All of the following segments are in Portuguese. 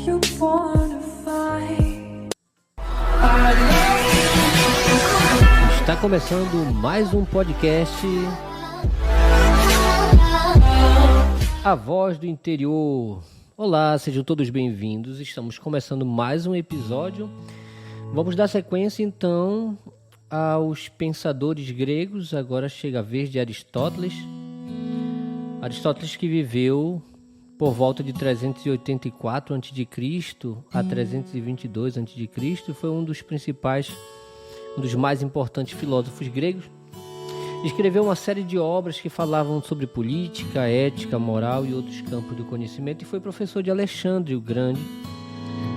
you wanna fight. Está começando mais um podcast A Voz do Interior. Olá, sejam todos bem-vindos. Estamos começando mais um episódio. Vamos dar sequência então aos pensadores gregos. Agora chega a vez de Aristóteles. Aristóteles, que viveu por volta de 384 a.C. a 322 a.C., foi um dos principais, um dos mais importantes filósofos gregos. Escreveu uma série de obras que falavam sobre política, ética, moral e outros campos do conhecimento, e foi professor de Alexandre o Grande,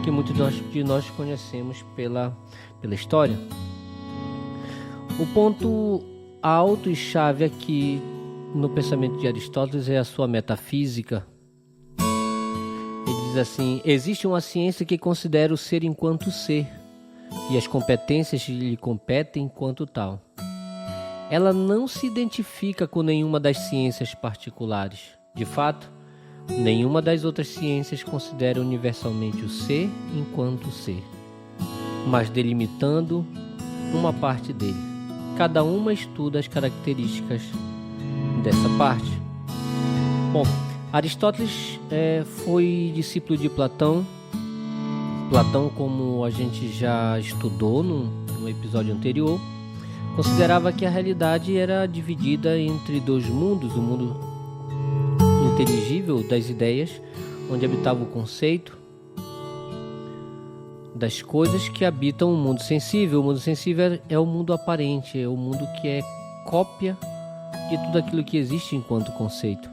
que muitos de nós conhecemos pela história. O ponto alto e chave aqui no pensamento de Aristóteles é a sua metafísica. Ele diz assim: existe uma ciência que considera o ser enquanto ser e as competências que lhe competem enquanto tal. Ela não se identifica com nenhuma das ciências particulares. De fato, nenhuma das outras ciências considera universalmente o ser enquanto ser, mas delimitando uma parte dele. Cada uma estuda as características dessa parte. Bom, Aristóteles foi discípulo de Platão. Platão, como a gente já estudou no episódio anterior, considerava que a realidade era dividida entre dois mundos: o mundo inteligível das ideias, onde habitava o conceito das coisas, que habitam o mundo sensível. O mundo sensível é o mundo aparente, é o mundo que é cópia de tudo aquilo que existe enquanto conceito.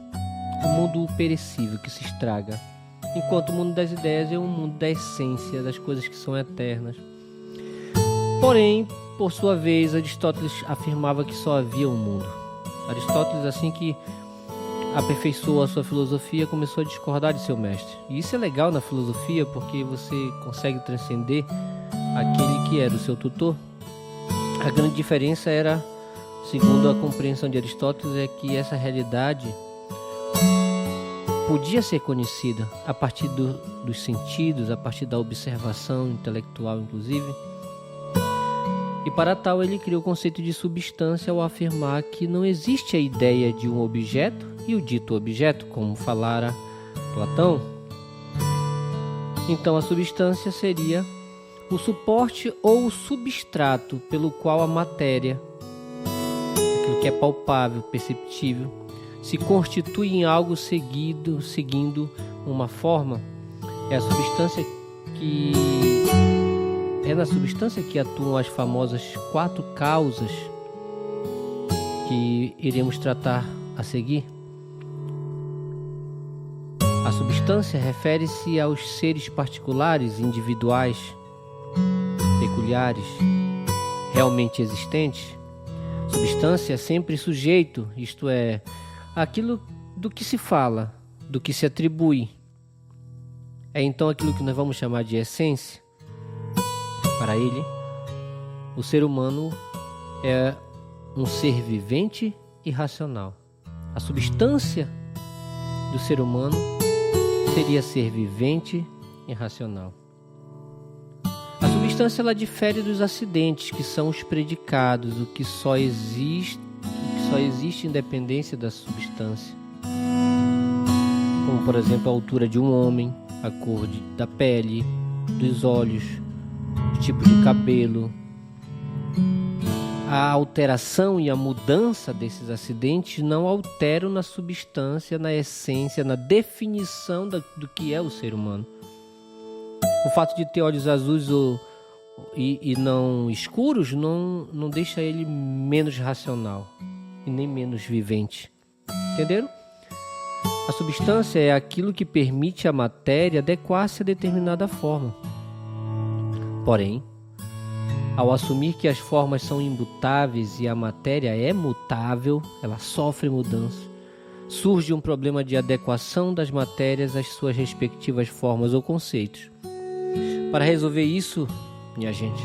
O mundo perecível, que se estraga. Enquanto o mundo das ideias é o mundo da essência, das coisas que são eternas. Porém, por sua vez, Aristóteles afirmava que só havia um mundo. Aristóteles, assim que aperfeiçoou a sua filosofia, começou a discordar de seu mestre. E isso é legal na filosofia, porque você consegue transcender aquele que era o seu tutor. A grande diferença era, segundo a compreensão de Aristóteles, é que essa realidade podia ser conhecida a partir dos sentidos, a partir da observação intelectual, inclusive. E para tal, ele criou o conceito de substância ao afirmar que não existe a ideia de um objeto e o dito objeto, como falara Platão. Então, a substância seria o suporte ou o substrato pelo qual a matéria, aquilo que é palpável, perceptível, se constitui em algo seguindo uma forma. É a substância que É na substância que atuam as famosas 4 causas que iremos tratar a seguir. A substância refere-se aos seres particulares, individuais, peculiares, realmente existentes. Substância é sempre sujeito, isto é, aquilo do que se fala, do que se atribui. É então aquilo que nós vamos chamar de essência. Para ele, o ser humano é um ser vivente e racional. A substância do ser humano seria ser vivente e racional. A substância, ela difere dos acidentes, que são os predicados, o que só existe independência da substância. Como, por exemplo, a altura de um homem, a cor da pele, dos olhos, o tipo de cabelo. A alteração e a mudança desses acidentes não alteram na substância, na essência, na definição do que é o ser humano. O fato de ter olhos azuis e não escuros não deixa ele menos racional e nem menos vivente. Entenderam? A substância é aquilo que permite à matéria adequar-se a determinada forma. Porém, ao assumir que as formas são imutáveis e a matéria é mutável, ela sofre mudança, surge um problema de adequação das matérias às suas respectivas formas ou conceitos. Para resolver isso, minha gente,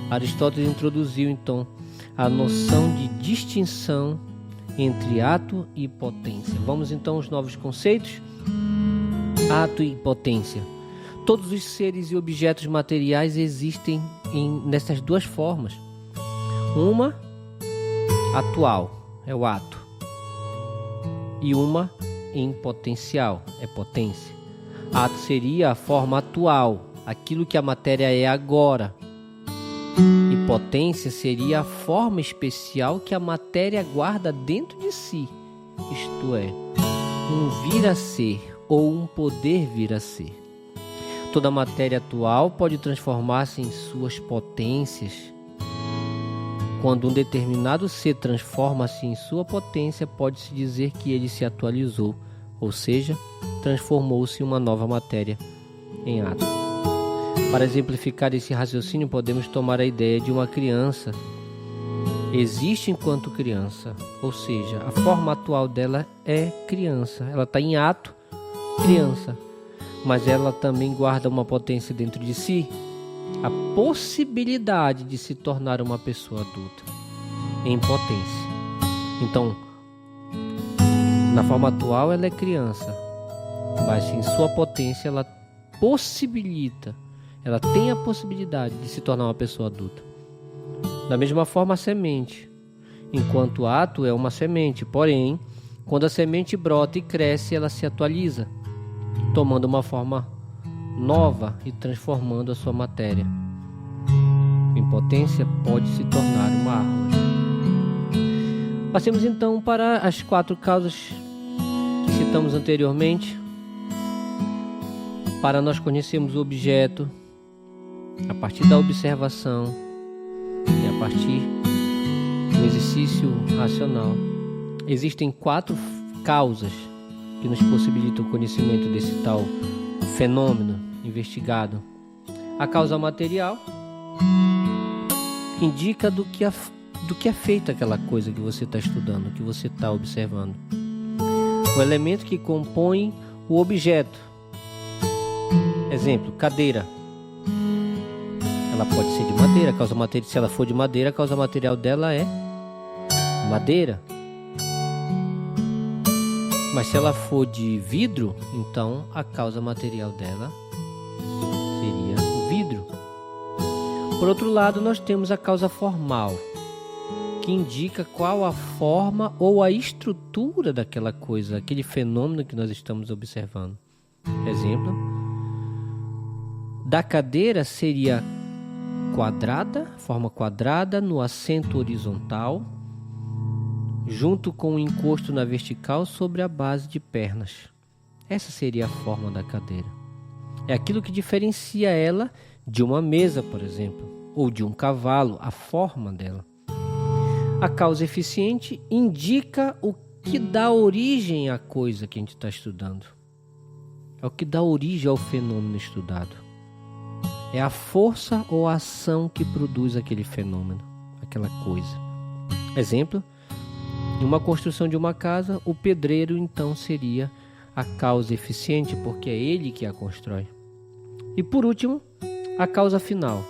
Aristóteles introduziu então a noção de distinção entre ato e potência. Vamos então aos novos conceitos. Ato e potência. Todos os seres e objetos materiais existem nessas duas formas. Uma atual, é o ato, e uma em potencial, é potência. Ato seria a forma atual, aquilo que a matéria é agora. E potência seria a forma especial que a matéria guarda dentro de si, isto é, um vir a ser ou um poder vir a ser. Toda matéria atual pode transformar-se em suas potências. Quando um determinado ser transforma-se em sua potência, pode-se dizer que ele se atualizou, ou seja, transformou-se em uma nova matéria, em ato. Para exemplificar esse raciocínio, podemos tomar a ideia de uma criança. Existe enquanto criança, ou seja, a forma atual dela é criança. Ela está em ato, criança, mas ela também guarda uma potência dentro de si, a possibilidade de se tornar uma pessoa adulta, em potência. Então, na forma atual ela é criança, mas em sua potência ela possibilita, ela tem a possibilidade de se tornar uma pessoa adulta. Da mesma forma a semente, enquanto ato é uma semente, porém, quando a semente brota e cresce, ela se atualiza, tomando uma forma nova e transformando a sua matéria. Em potência pode se tornar uma árvore. Passemos então para as 4 causas que citamos anteriormente, para nós conhecermos o objeto a partir da observação e a partir do exercício racional. Existem 4 causas que nos possibilitam o conhecimento desse tal fenômeno investigado. A causa material indica do que é feita aquela coisa que você está estudando, que você está observando. O elemento que compõe o objeto. Exemplo, cadeira. Ela pode ser de madeira, a causa material, se ela for de madeira, a causa material dela é madeira. Mas se ela for de vidro, então a causa material dela seria o vidro. Por outro lado, nós temos a causa formal, que indica qual a forma ou a estrutura daquela coisa, aquele fenômeno que nós estamos observando. Exemplo, da cadeira seria quadrada, forma quadrada no assento horizontal, junto com o encosto na vertical sobre a base de pernas. Essa seria a forma da cadeira. É aquilo que diferencia ela de uma mesa, por exemplo, ou de um cavalo, a forma dela. A causa eficiente indica o que dá origem à coisa que a gente está estudando. É o que dá origem ao fenômeno estudado. É a força ou a ação que produz aquele fenômeno, aquela coisa. Exemplo, em uma construção de uma casa, o pedreiro então seria a causa eficiente, porque é ele que a constrói. E por último, a causa final,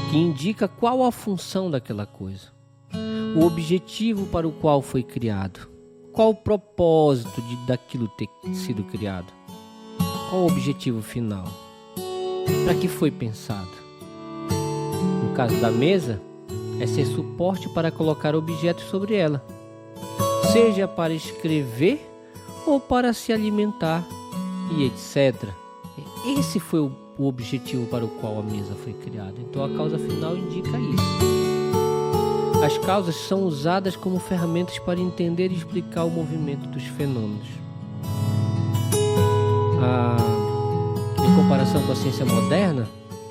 que indica qual a função daquela coisa, o objetivo para o qual foi criado, qual o propósito daquilo ter sido criado, qual o objetivo final, para que foi pensado. No caso da mesa, é ser suporte para colocar objetos sobre ela, seja para escrever ou para se alimentar e etc. Esse foi o objetivo para o qual a mesa foi criada. Então a causa final indica isso. As causas são usadas como ferramentas para entender e explicar o movimento dos fenômenos. Em comparação com a ciência moderna,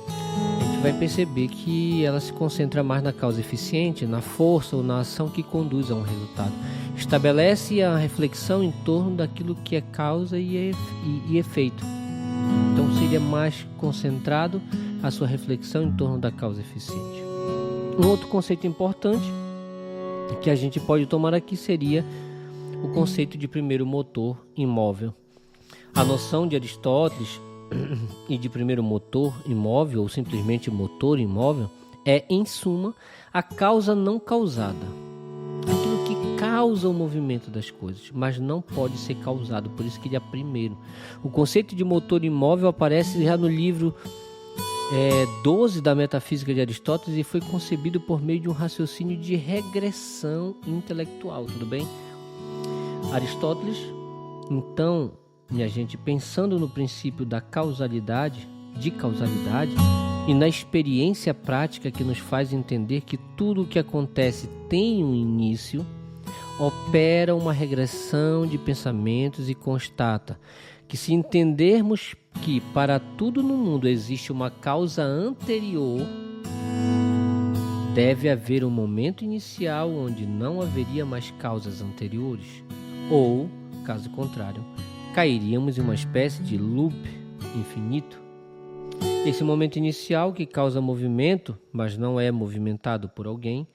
a gente vai perceber que ela se concentra mais na causa eficiente, na força ou na ação que conduz a um resultado. Estabelece a reflexão em torno daquilo que é causa e efeito. Então seria mais concentrado a sua reflexão em torno da causa eficiente. Um outro conceito importante que a gente pode tomar aqui seria o conceito de primeiro motor imóvel. A noção de Aristóteles e de primeiro motor imóvel, ou simplesmente motor imóvel, é, em suma, a causa não causada. Aquilo que causa o movimento das coisas, mas não pode ser causado, por isso que ele é primeiro. O conceito de motor imóvel aparece já no livro 12 da Metafísica de Aristóteles e foi concebido por meio de um raciocínio de regressão intelectual, tudo bem? Aristóteles, então, minha gente, pensando no princípio da causalidade, e na experiência prática que nos faz entender que tudo o que acontece tem um início, opera uma regressão de pensamentos e constata que, se entendermos que para tudo no mundo existe uma causa anterior, deve haver um momento inicial onde não haveria mais causas anteriores, ou, caso contrário, cairíamos em uma espécie de loop infinito. Esse momento inicial que causa movimento, mas não é movimentado por alguém,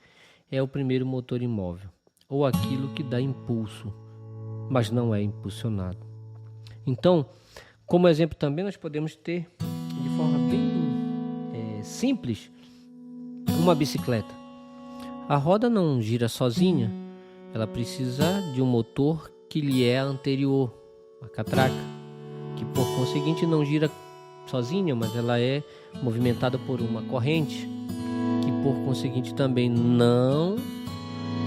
é o primeiro motor imóvel, ou aquilo que dá impulso, mas não é impulsionado. Então, como exemplo também, nós podemos ter, de forma bem simples, uma bicicleta. A roda não gira sozinha, ela precisa de um motor que lhe é anterior, a catraca, que por conseguinte não gira sozinha, mas ela é movimentada por uma corrente, que por conseguinte também não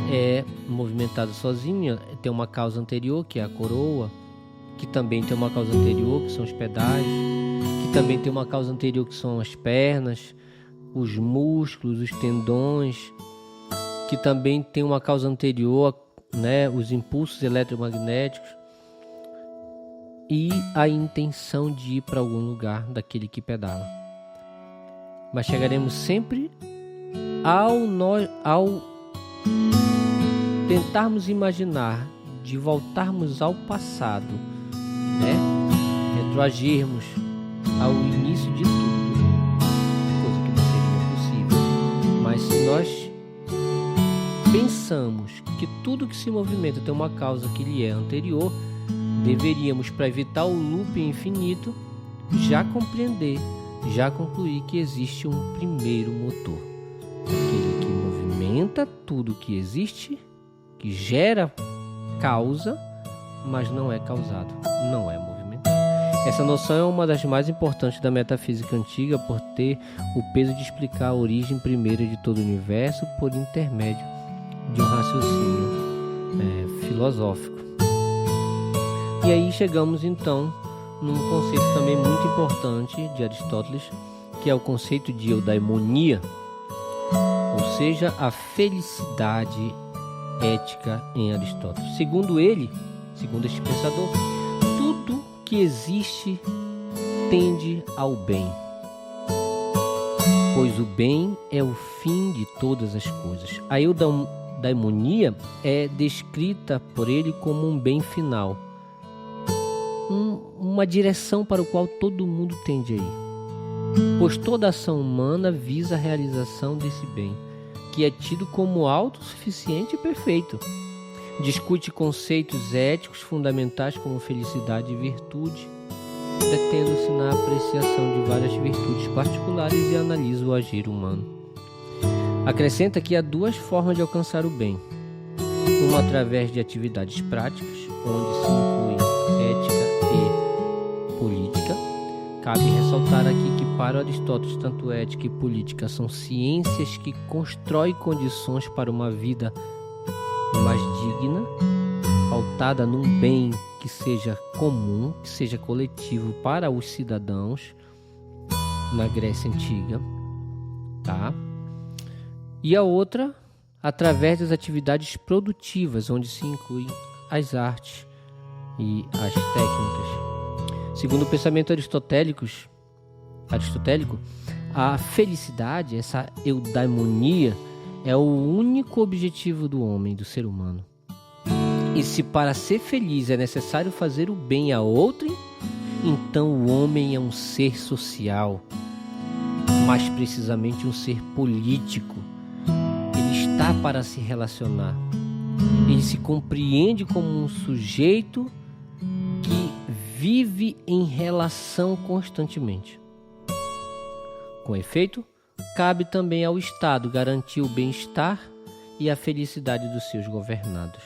é movimentada sozinha, tem uma causa anterior, que é a coroa, que também tem uma causa anterior, que são os pedais, que também tem uma causa anterior, que são as pernas, os músculos, os tendões, que também tem uma causa anterior, né, os impulsos eletromagnéticos e a intenção de ir para algum lugar daquele que pedala. Mas chegaremos sempre ao tentarmos imaginar de voltarmos ao passado, né? Retroagirmos ao início de tudo, coisa que não seria possível. Mas se nós pensamos que tudo que se movimenta tem uma causa que lhe é anterior, deveríamos, para evitar o loop infinito, já compreender, já concluir que existe um primeiro motor, aquele que movimenta tudo que existe, que gera causa, mas não é causado, não é movimentado. Essa noção é uma das mais importantes da metafísica antiga, por ter o peso de explicar a origem primeira de todo o universo por intermédio de um raciocínio filosófico. E aí chegamos então num conceito também muito importante de Aristóteles, que é o conceito de eudaimonia, ou seja, a felicidade ética em Aristóteles. Segundo ele, segundo este pensador, tudo que existe tende ao bem, pois o bem é o fim de todas as coisas. A eudaimonia é descrita por ele como um bem final, uma direção para o qual todo mundo tende a ir, pois toda ação humana visa a realização desse bem, que é tido como autossuficiente e perfeito. Discute conceitos éticos fundamentais como felicidade e virtude, detendo-se na apreciação de várias virtudes particulares e analisa o agir humano. Acrescenta que há duas formas de alcançar o bem: uma através de atividades práticas, onde se inclui ética e política. Cabe ressaltar aqui que para Aristóteles, tanto ética e política são ciências que constroem condições para uma vida mais digna, pautada num bem que seja comum, que seja coletivo para os cidadãos, na Grécia Antiga, tá? E a outra, através das atividades produtivas, onde se incluem as artes e as técnicas. Segundo o pensamento aristotélico, a felicidade, essa eudaimonia, é o único objetivo do homem, do ser humano. E se para ser feliz é necessário fazer o bem a outrem, então o homem é um ser social, mais precisamente um ser político. Ele está para se relacionar. Ele se compreende como um sujeito que vive em relação constantemente. Com efeito, cabe também ao Estado garantir o bem-estar e a felicidade dos seus governados.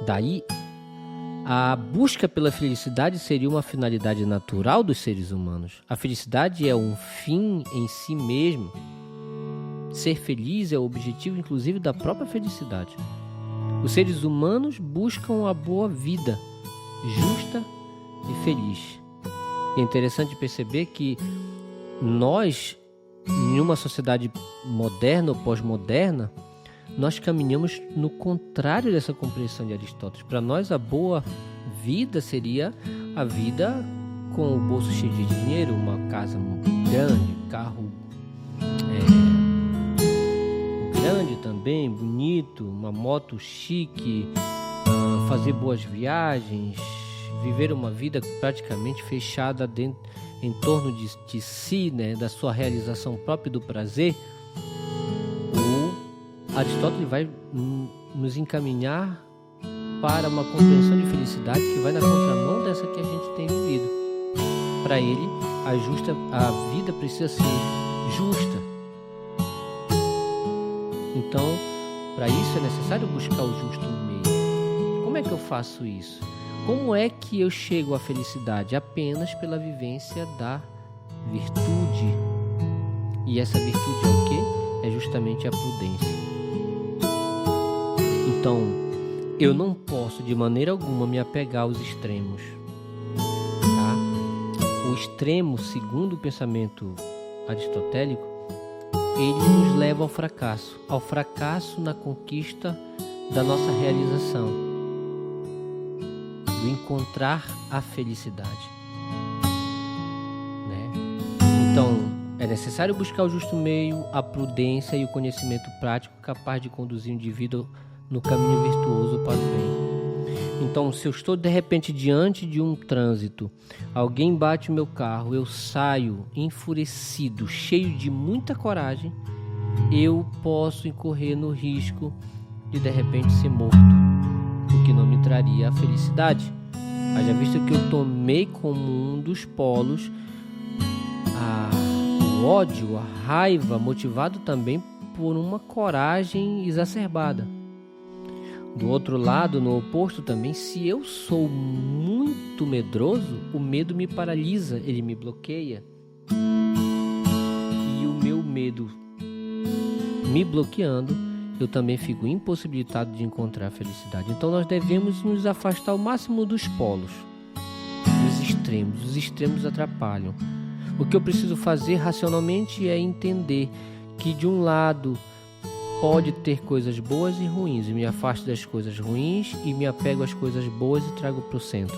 Daí, a busca pela felicidade seria uma finalidade natural dos seres humanos. A felicidade é um fim em si mesmo. Ser feliz é o objetivo, inclusive, da própria felicidade. Os seres humanos buscam a boa vida, justa e feliz. E é interessante perceber que nós, em uma sociedade moderna ou pós-moderna, nós caminhamos no contrário dessa compreensão de Aristóteles. Para nós, a boa vida seria a vida com o bolso cheio de dinheiro, uma casa grande, carro grande também, bonito, uma moto chique, fazer boas viagens, viver uma vida praticamente fechada em torno de si, né, da sua realização própria e do prazer. Aristóteles vai nos encaminhar para uma compreensão de felicidade que vai na contramão dessa que a gente tem vivido. Para ele, a vida precisa ser justa. Então, para isso é necessário buscar o justo meio. Como é que eu faço isso? Como é que eu chego à felicidade? Apenas pela vivência da virtude. E essa virtude é o quê? É justamente a prudência. Então, eu não posso de maneira alguma me apegar aos extremos. Tá? O extremo, segundo o pensamento aristotélico, ele nos leva ao fracasso na conquista da nossa realização, do encontrar a felicidade. Né? Então, é necessário buscar o justo meio, a prudência e o conhecimento prático capaz de conduzir o indivíduo no caminho virtuoso para o bem. Então, se eu estou de repente diante de um trânsito, alguém bate o meu carro, eu saio enfurecido, cheio de muita coragem, eu posso incorrer no risco de repente ser morto, o que não me traria a felicidade. Haja visto que eu tomei como um dos polos o ódio, a raiva, motivado também por uma coragem exacerbada. Do outro lado, no oposto também, se eu sou muito medroso, o medo me paralisa, ele me bloqueia. E o meu medo me bloqueando, eu também fico impossibilitado de encontrar a felicidade. Então nós devemos nos afastar ao máximo dos polos, dos extremos. Os extremos atrapalham. O que eu preciso fazer racionalmente é entender que de um lado pode ter coisas boas e ruins, e me afasto das coisas ruins e me apego às coisas boas e trago para o centro.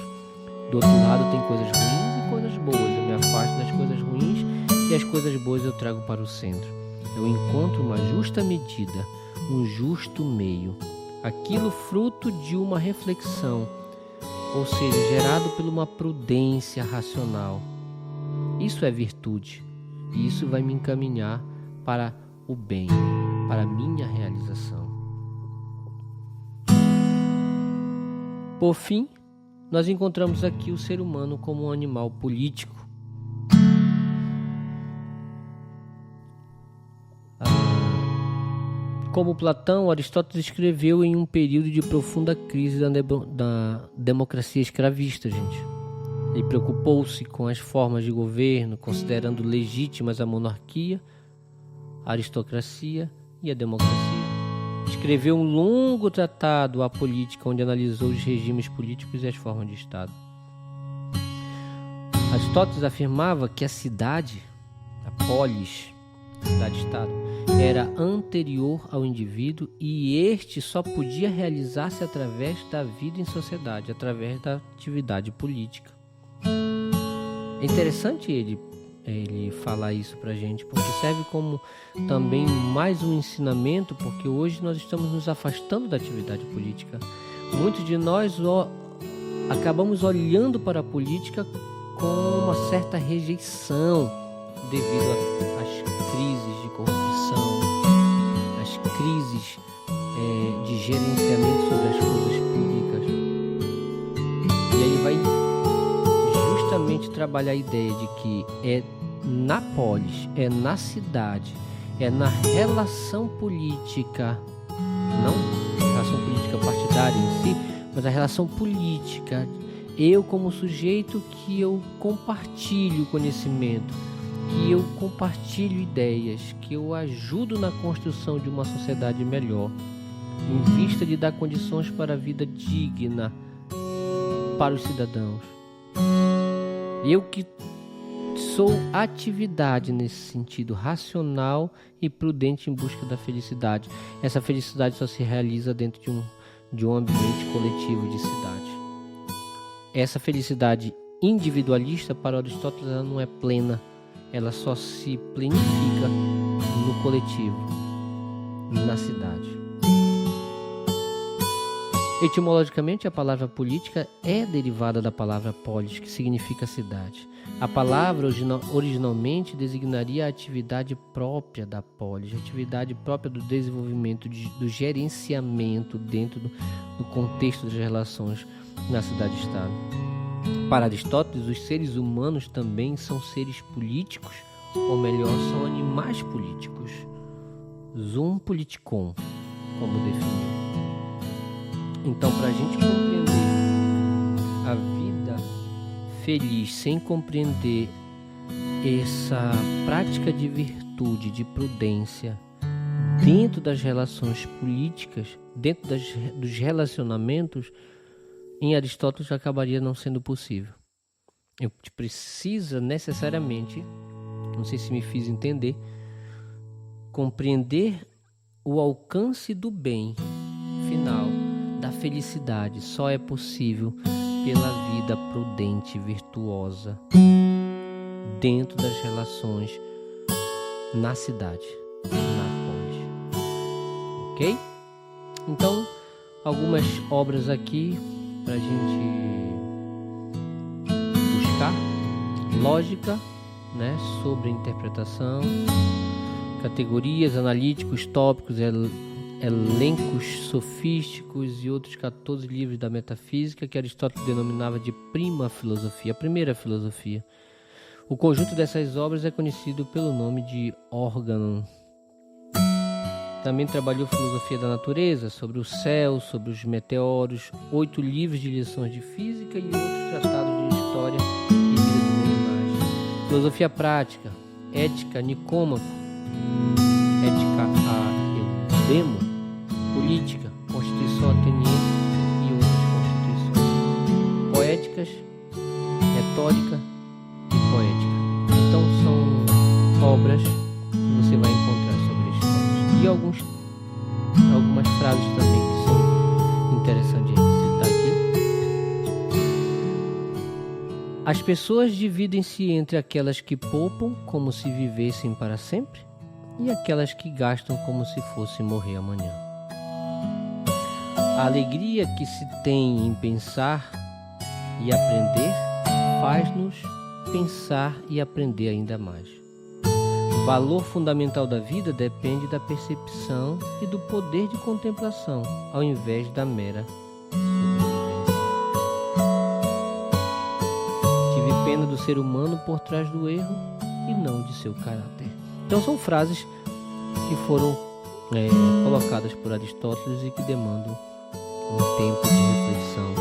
Do outro lado tem coisas ruins e coisas boas, eu me afasto das coisas ruins e as coisas boas eu trago para o centro. Eu encontro uma justa medida, um justo meio, aquilo fruto de uma reflexão, ou seja, gerado por uma prudência racional. Isso é virtude, e isso vai me encaminhar para o bem, para a minha realização. Por fim, nós encontramos aqui o ser humano como um animal político. Como Platão, Aristóteles escreveu em um período de profunda crise da democracia escravista, gente. Ele preocupou-se com as formas de governo, considerando legítimas a monarquia, a aristocracia e a democracia. Escreveu um longo tratado à política, onde analisou os regimes políticos e as formas de Estado. Aristóteles afirmava que a cidade, a polis, cidade-estado, era anterior ao indivíduo e este só podia realizar-se através da vida em sociedade, através da atividade política. É interessante ele falar isso pra gente, porque serve como também mais um ensinamento, porque hoje nós estamos nos afastando da atividade política. Muitos de nós acabamos olhando para a política com uma certa rejeição devido às crises de corrupção, às crises de gerenciamento sobre as coisas públicas. E aí vai justamente trabalhar a ideia de que é na polis, é na cidade, é na relação política não a relação política partidária em si, mas a relação política. Eu como sujeito que eu compartilho conhecimento, que eu compartilho ideias, que eu ajudo na construção de uma sociedade melhor, em vista de dar condições para a vida digna para os cidadãos. Eu que sou atividade nesse sentido racional e prudente em busca da felicidade. Essa felicidade só se realiza dentro de um ambiente coletivo de cidade. Essa felicidade individualista, para Aristóteles, ela não é plena. Ela só se plenifica no coletivo, na cidade. Etimologicamente, a palavra política é derivada da palavra polis, que significa cidade. A palavra originalmente designaria a atividade própria da polis, a atividade própria do desenvolvimento, do gerenciamento dentro do contexto das relações na cidade-estado. Para Aristóteles, os seres humanos também são seres políticos, ou melhor, são animais políticos. Zoom politikon, como definiu. Então, para a gente compreender a vida feliz sem compreender essa prática de virtude, de prudência, dentro das relações políticas, dentro dos relacionamentos, em Aristóteles acabaria não sendo possível. A gente precisa necessariamente, não sei se me fiz entender, compreender o alcance do bem final, da felicidade. Só é possível pela vida prudente e virtuosa dentro das relações na cidade, na polis. Ok? Então, algumas obras aqui para a gente buscar lógica, né, sobre a interpretação, categorias, analíticos, tópicos, elencos sofísticos e outros 14 livros da metafísica que Aristóteles denominava de prima filosofia, a primeira filosofia. O conjunto dessas obras é conhecido pelo nome de órgão. Também trabalhou filosofia da natureza, sobre o céu, sobre os meteoros, 8 livros de lições de física e outros tratados de história e vida dos animais. Filosofia prática, ética Nicômaco, ética a Eudemo, política, Constituição ateniense e outras constituições, poéticas, retórica e poética. Então são obras que você vai encontrar sobre Aristóteles. E algumas frases também que são interessantes de citar aqui. As pessoas dividem-se entre aquelas que poupam como se vivessem para sempre e aquelas que gastam como se fossem morrer amanhã. A alegria que se tem em pensar e aprender faz-nos pensar e aprender ainda mais. O valor fundamental da vida depende da percepção e do poder de contemplação, ao invés da mera sobrevivência. Tive pena do ser humano por trás do erro e não de seu caráter. Então são frases que foram colocadas por Aristóteles e que demandam um tempo de reflexão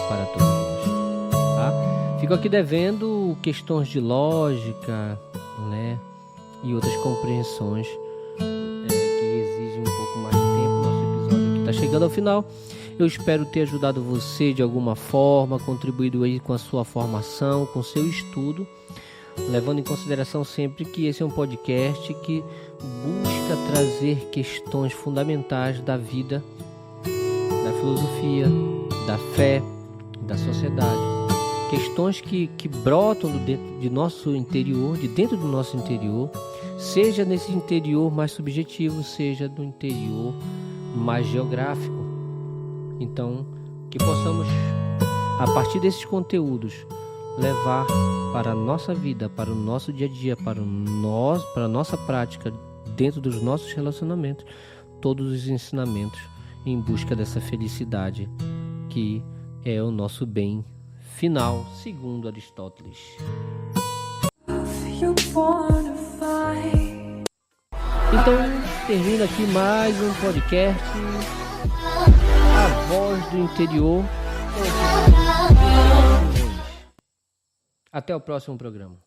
para todos nós. Tá? Fico aqui devendo questões de lógica, né, e outras compreensões que exigem um pouco mais de tempo. Nosso episódio aqui está chegando ao final. Eu espero ter ajudado você de alguma forma, contribuído aí com a sua formação, com o seu estudo, levando em consideração sempre que esse é um podcast que busca trazer questões fundamentais da vida, da filosofia, da fé, da sociedade. Questões que brotam de nosso interior, de dentro do nosso interior, seja nesse interior mais subjetivo, seja no interior mais geográfico. Então, que possamos, a partir desses conteúdos, levar para a nossa vida, para o nosso dia a dia, para a nossa prática, dentro dos nossos relacionamentos, todos os ensinamentos em busca dessa felicidade que é o nosso bem final, segundo Aristóteles. Então, termina aqui mais um podcast, A Voz do Interior. Até o próximo programa.